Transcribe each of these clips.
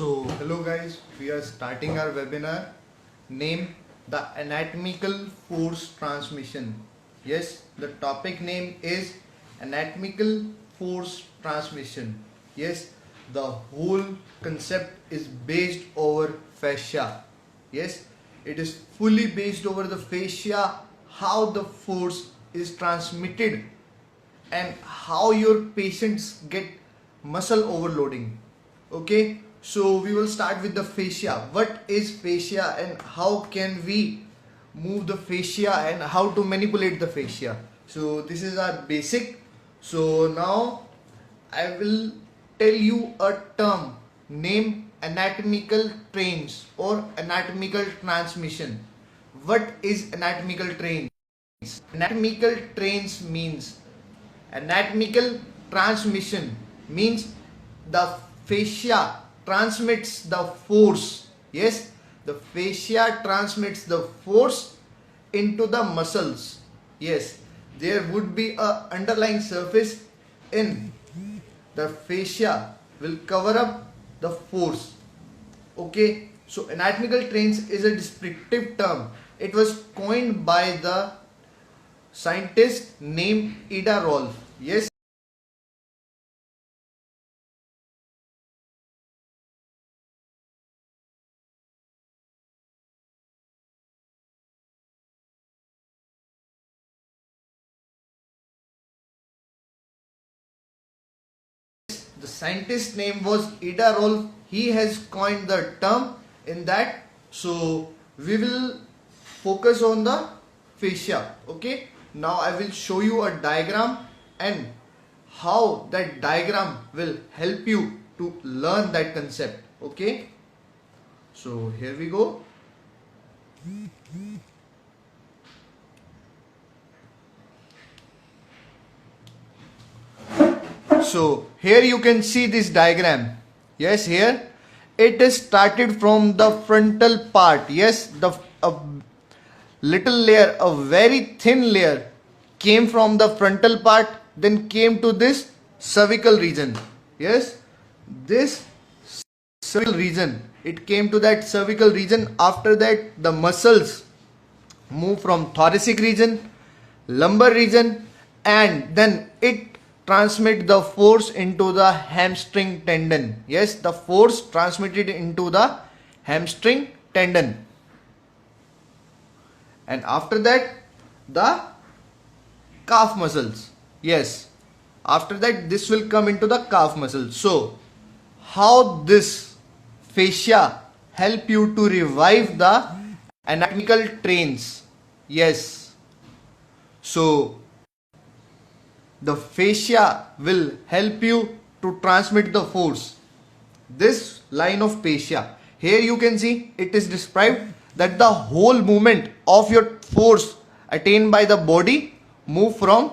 So hello guys, we are starting our webinar named the anatomical force transmission. Yes, the topic name is anatomical force transmission. Yes, the whole concept is based over fascia. Yes, it is fully based over the fascia, how the force is transmitted and how your patients get muscle overloading. Okay, so we will start with the fascia. What is fascia and how can we move the fascia and how to manipulate the fascia? So this is our basic. So now I will tell you a term named anatomical trains or anatomical transmission. What is anatomical trains? Anatomical trains means anatomical transmission means the fascia transmits the force. Yes, the fascia transmits the force into the muscles. Yes, there would be a underlying surface in the fascia will cover up the force. Okay, so anatomical trains is a descriptive term. It was coined by the scientist named Ida Rolf. Yes, the scientist name was Ida Rolf. He has coined the term in that. So we will focus on the fascia. Okay, now I will show you a diagram and how that diagram will help you to learn that concept. Okay, so here we go. So here you can see this diagram. Yes, here it is started from the frontal part. Yes, the a little layer, a very thin layer came from the frontal part, then came to this cervical region. Yes, this cervical region, it came to that cervical region. After that the muscles move from thoracic region, lumbar region, and then it transmit the force into the hamstring tendon. Yes, the force transmitted into the hamstring tendon, and after that the calf muscles. Yes, after that this will come into the calf muscles. So how this fascia help you to revive the anatomical trains? Yes, so the fascia will help you to transmit the force. This line of fascia, here you can see it is described that the whole movement of your force attained by the body move from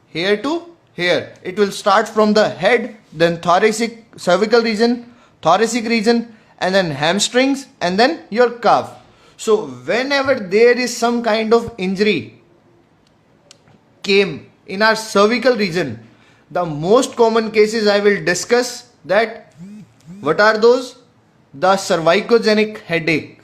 here to here. It will start from the head, then thoracic, cervical region, thoracic region, and then hamstrings, and then your calf. So whenever there is some kind of injury came in our cervical region, the most common cases I will discuss that. What are those? The cervicogenic headache.